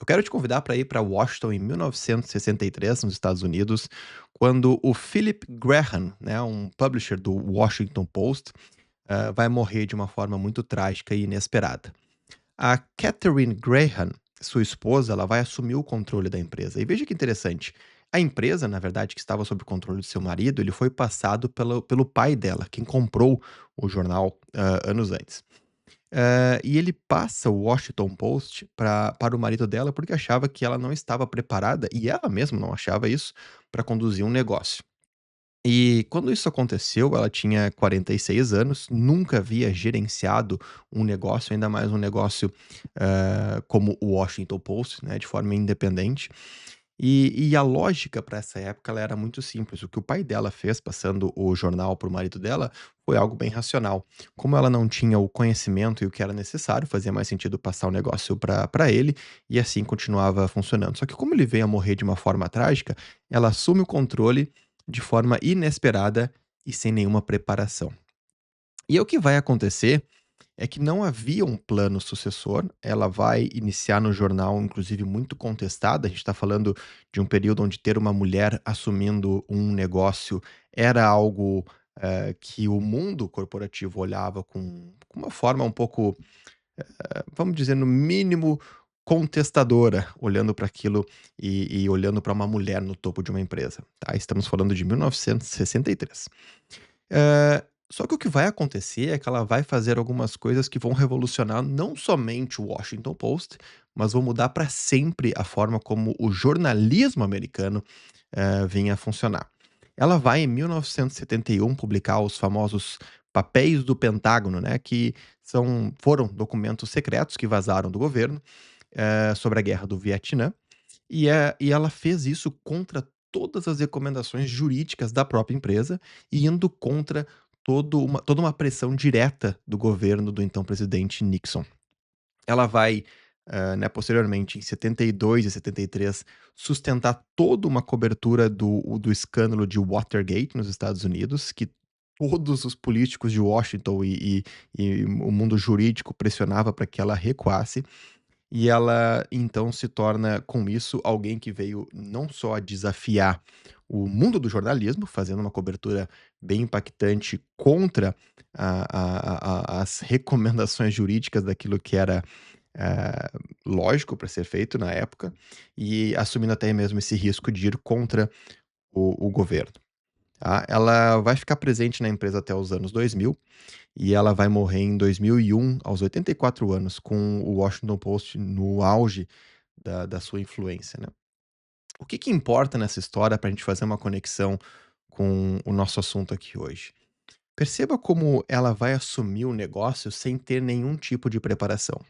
Eu quero te convidar para ir para Washington em 1963, nos Estados Unidos, quando o Philip Graham, né, um publisher do Washington Post, vai morrer de uma forma muito trágica e inesperada. A Catherine Graham, sua esposa, ela vai assumir o controle da empresa. E veja que interessante. A empresa, na verdade, que estava sob o controle do seu marido, ele foi passado pelo pai dela, quem comprou o jornal anos antes. E ele passa o Washington Post para o marido dela, porque achava que ela não estava preparada, e ela mesma não achava isso, para conduzir um negócio. E quando isso aconteceu, ela tinha 46 anos, nunca havia gerenciado um negócio, ainda mais um negócio, como o Washington Post, né, de forma independente. E a lógica para essa época ela era muito simples. O que o pai dela fez, passando o jornal para o marido dela, foi algo bem racional. Como ela não tinha o conhecimento e o que era necessário, fazia mais sentido passar o negócio para ele, e assim continuava funcionando. Só que como ele veio a morrer de uma forma trágica, ela assume o controle de forma inesperada e sem nenhuma preparação. E aí o que vai acontecer é que não havia um plano sucessor, ela vai iniciar no jornal, inclusive muito contestada, a gente está falando de um período onde ter uma mulher assumindo um negócio era algo, que o mundo corporativo olhava com uma forma um pouco, vamos dizer, no mínimo contestadora, olhando para aquilo e olhando para uma mulher no topo de uma empresa, tá. Estamos falando de 1963. Só que o que vai acontecer é que ela vai fazer algumas coisas que vão revolucionar não somente o Washington Post, mas vão mudar para sempre a forma como o jornalismo americano, vinha a funcionar. Ela vai, em 1971, publicar os famosos Papéis do Pentágono, né, que foram documentos secretos que vazaram do governo, sobre a guerra do Vietnã, e ela fez isso contra todas as recomendações jurídicas da própria empresa e indo contra toda uma pressão direta do governo do então presidente Nixon. Ela vai, né, posteriormente, em 72 e 73, sustentar toda uma cobertura do escândalo de Watergate nos Estados Unidos, que todos os políticos de Washington e o mundo jurídico pressionava para que ela recuasse. E ela, então, se torna, com isso, alguém que veio não só a desafiar o mundo do jornalismo, fazendo uma cobertura bem impactante contra as recomendações jurídicas daquilo que era, eh, lógico para ser feito na época, e assumindo até mesmo esse risco de ir contra o governo, tá. Ela vai ficar presente na empresa até os anos 2000 e ela vai morrer em 2001, aos 84 anos, com o Washington Post no auge da sua influência, né. O que que importa nessa história para a gente fazer uma conexão com o nosso assunto aqui hoje? Perceba como ela vai assumir o negócio sem ter nenhum tipo de preparação.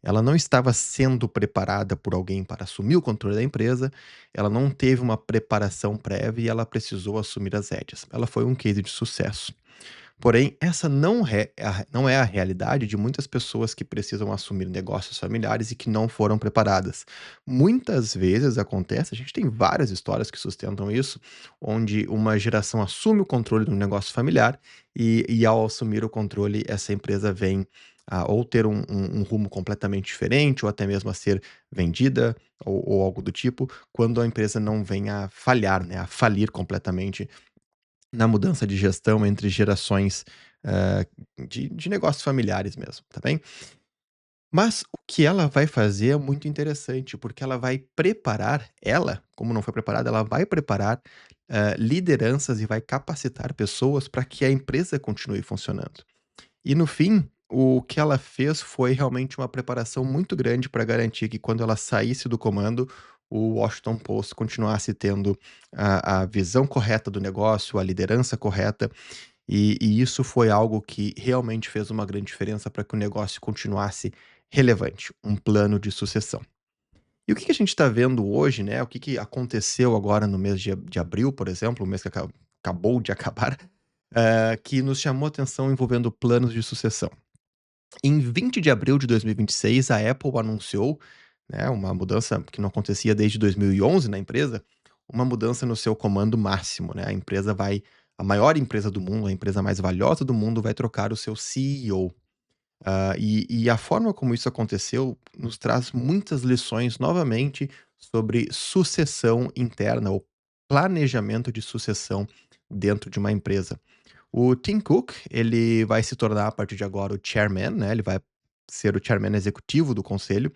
Ela não estava sendo preparada por alguém para assumir o controle da empresa, ela não teve uma preparação prévia e ela precisou assumir as rédeas. Ela foi um case de sucesso. Porém, essa não é a realidade de muitas pessoas que precisam assumir negócios familiares e que não foram preparadas. Muitas vezes acontece, a gente tem várias histórias que sustentam isso, onde uma geração assume o controle do negócio familiar e ao assumir o controle, essa empresa vem a ou ter um rumo completamente diferente, ou até mesmo a ser vendida, ou algo do tipo, quando a empresa não vem a falhar, né, a falir completamente na mudança de gestão entre gerações, hã, de negócios familiares mesmo, tá bem? Mas o que ela vai fazer é muito interessante, porque ela, como não foi preparada, ela vai preparar, lideranças e vai capacitar pessoas para que a empresa continue funcionando. E no fim, o que ela fez foi realmente uma preparação muito grande para garantir que quando ela saísse do comando, o Washington Post continuasse tendo a visão correta do negócio, a liderança correta, e isso foi algo que realmente fez uma grande diferença para que o negócio continuasse relevante, um plano de sucessão. E o que que a gente está vendo hoje, né, o que que aconteceu agora no mês de abril, por exemplo, o mês que acabou de acabar, que nos chamou a atenção envolvendo planos de sucessão. Em 20 de abril de 2026, a Apple anunciou, né, uma mudança que não acontecia desde 2011 na empresa, uma mudança no seu comando máximo, né, a maior empresa do mundo, a empresa mais valiosa do mundo vai trocar o seu CEO. E a forma como isso aconteceu nos traz muitas lições novamente sobre sucessão interna ou planejamento de sucessão dentro de uma empresa. O Tim Cook, ele vai se tornar a partir de agora o chairman, né, ele vai ser o chairman executivo do conselho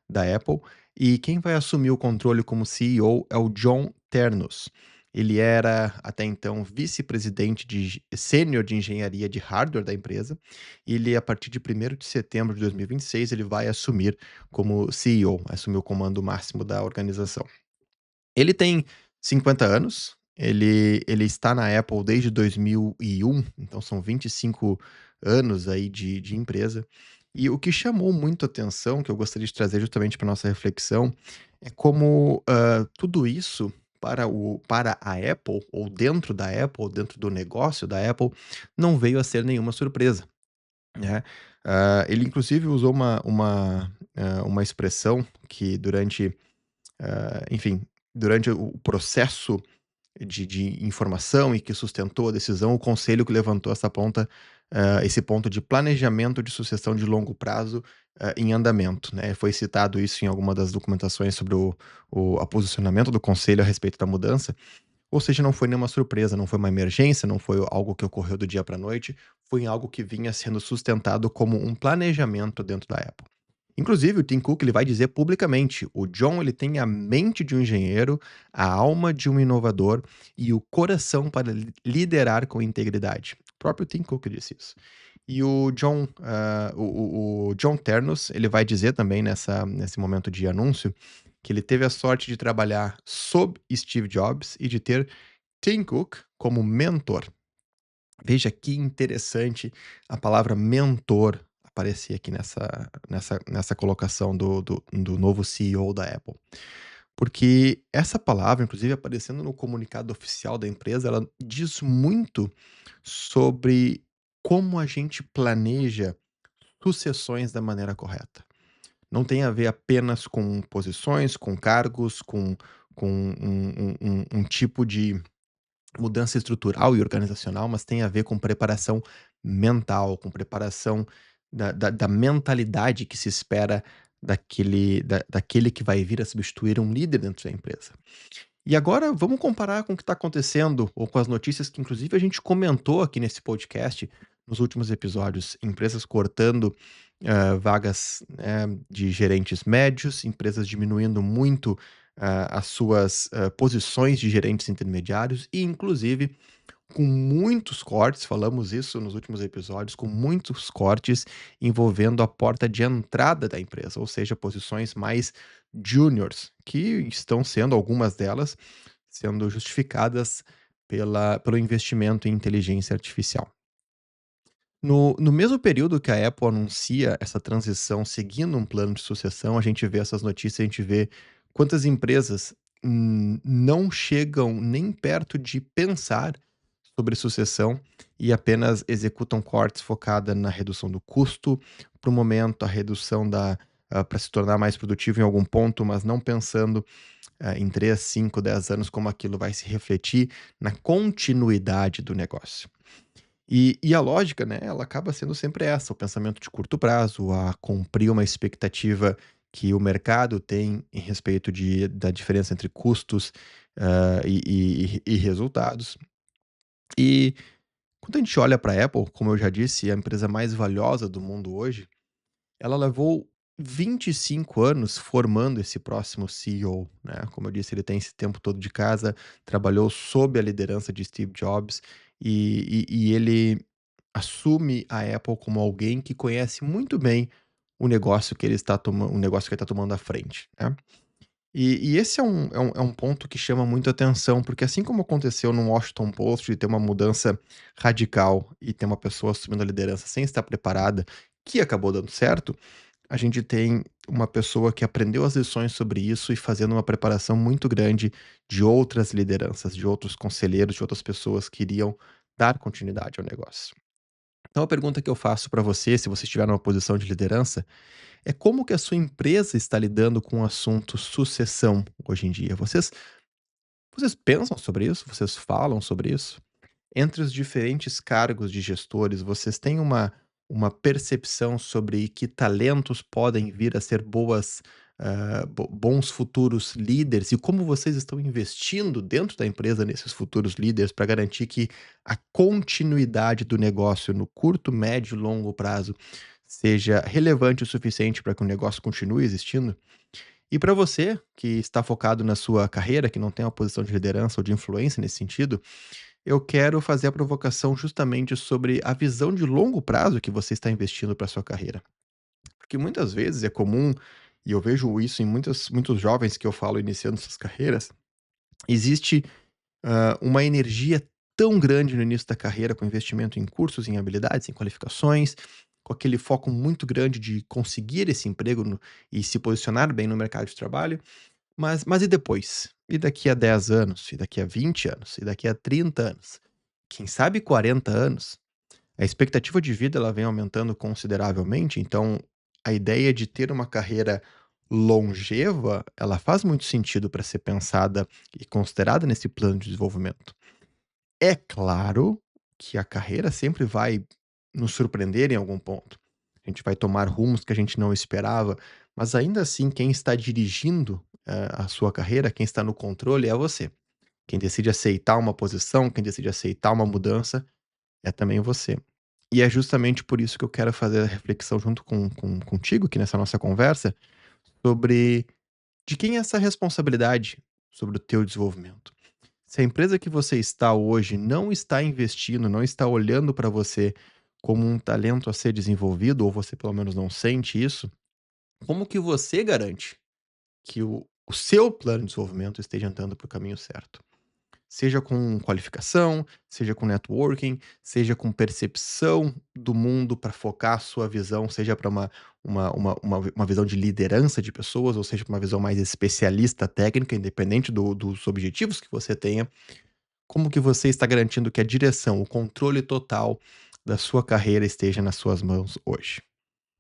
da Apple, e quem vai assumir o controle como CEO é o John Ternus. Ele era até então vice-presidente sênior de engenharia de hardware da empresa. E ele, a partir de 1º de setembro de 2026, ele vai assumir como CEO, assumir o comando máximo da organização. Ele tem 50 anos, ele está na Apple desde 2001, então são 25 anos aí de empresa. E o que chamou muito atenção, que eu gostaria de trazer justamente para nossa reflexão, é como, tudo isso para a Apple, ou dentro da Apple, ou dentro do negócio da Apple, não veio a ser nenhuma surpresa, né. Ele inclusive usou uma expressão que enfim, durante o processo de informação e que sustentou a decisão, o conselho que levantou esse ponto de planejamento de sucessão de longo prazo, em andamento, né. Foi citado isso em alguma das documentações sobre o posicionamento do conselho a respeito da mudança, ou seja, não foi nenhuma surpresa, não foi uma emergência, não foi algo que ocorreu do dia para a noite, foi algo que vinha sendo sustentado como um planejamento dentro da Apple. Inclusive, o Tim Cook ele vai dizer publicamente: o John ele tem a mente de um engenheiro, a alma de um inovador e o coração para liderar com integridade. O próprio Tim Cook disse isso. E o John Ternus, ele vai dizer também nesse momento de anúncio, que ele teve a sorte de trabalhar sob Steve Jobs e de ter Tim Cook como mentor. Veja que interessante a palavra mentor aparecer aqui nessa colocação do novo CEO da Apple. Porque essa palavra, inclusive aparecendo no comunicado oficial da empresa, ela diz muito sobre como a gente planeja sucessões da maneira correta. Não tem a ver apenas com posições, com cargos, com um tipo de mudança estrutural e organizacional, mas tem a ver com preparação mental, com preparação da mentalidade que se espera daquele que vai vir a substituir um líder dentro da empresa. E agora vamos comparar com o que está acontecendo, ou com as notícias que inclusive a gente comentou aqui nesse podcast nos últimos episódios. Empresas cortando vagas, né, de gerentes médios, empresas diminuindo muito as suas posições de gerentes intermediários e, inclusive, com muitos cortes, falamos isso nos últimos episódios, com muitos cortes envolvendo a porta de entrada da empresa, ou seja, posições mais juniors, que estão sendo, algumas delas, sendo justificadas pelo investimento em inteligência artificial. No mesmo período que a Apple anuncia essa transição seguindo um plano de sucessão, a gente vê essas notícias, a gente vê quantas empresas não chegam nem perto de pensar sobre sucessão e apenas executam cortes focada na redução do custo, para o momento, a redução para se tornar mais produtivo em algum ponto, mas não pensando em 3, 5, 10 anos como aquilo vai se refletir na continuidade do negócio. E a lógica, né, ela acaba sendo sempre essa, o pensamento de curto prazo, a cumprir uma expectativa que o mercado tem em respeito da diferença entre custos, e resultados. E quando a gente olha para a Apple, como eu já disse, é a empresa mais valiosa do mundo hoje, ela levou 25 anos formando esse próximo CEO, né. Como eu disse, ele tem esse tempo todo de casa, trabalhou sob a liderança de Steve Jobs, e ele assume a Apple como alguém que conhece muito bem o negócio que ele está tomando à frente, né. E esse é um ponto que chama muito atenção, porque assim como aconteceu no Washington Post de ter uma mudança radical e ter uma pessoa assumindo a liderança sem estar preparada, que acabou dando certo, a gente tem uma pessoa que aprendeu as lições sobre isso e fazendo uma preparação muito grande de outras lideranças, de outros conselheiros, de outras pessoas que iriam dar continuidade ao negócio. Então a pergunta que eu faço para você, se você estiver numa posição de liderança, é como que a sua empresa está lidando com o assunto sucessão hoje em dia? Vocês pensam sobre isso? Vocês falam sobre isso? Entre os diferentes cargos de gestores, vocês têm uma percepção sobre que talentos podem vir a ser bons futuros líderes e como vocês estão investindo dentro da empresa nesses futuros líderes para garantir que a continuidade do negócio no curto, médio e longo prazo seja relevante o suficiente para que o negócio continue existindo? E para você que está focado na sua carreira, que não tem uma posição de liderança ou de influência nesse sentido, eu quero fazer a provocação justamente sobre a visão de longo prazo que você está investindo para sua carreira. Porque muitas vezes é comum, e eu vejo isso em muitos jovens que eu falo iniciando suas carreiras, existe uma energia tão grande no início da carreira com investimento em cursos, em habilidades, em qualificações, com aquele foco muito grande de conseguir esse emprego e se posicionar bem no mercado de trabalho, mas e depois? E daqui a 10 anos? E daqui a 20 anos? E daqui a 30 anos? Quem sabe 40 anos? A expectativa de vida ela vem aumentando consideravelmente, então a ideia de ter uma carreira longeva, ela faz muito sentido para ser pensada e considerada nesse plano de desenvolvimento. É claro que a carreira sempre vai nos surpreender em algum ponto. A gente vai tomar rumos que a gente não esperava, mas ainda assim quem está dirigindo, a sua carreira, quem está no controle é você. Quem decide aceitar uma posição, quem decide aceitar uma mudança, é também você. E é justamente por isso que eu quero fazer a reflexão junto contigo aqui nessa nossa conversa, sobre de quem é essa responsabilidade sobre o teu desenvolvimento. Se a empresa que você está hoje não está investindo, não está olhando para você como um talento a ser desenvolvido, ou você pelo menos não sente isso, como que você garante que o seu plano de desenvolvimento esteja andando para o caminho certo? Seja com qualificação, seja com networking, seja com percepção do mundo para focar a sua visão, seja para uma visão de liderança de pessoas, ou seja, para uma visão mais especialista técnica, independente dos objetivos que você tenha. Como que você está garantindo que a direção, o controle total da sua carreira esteja nas suas mãos hoje?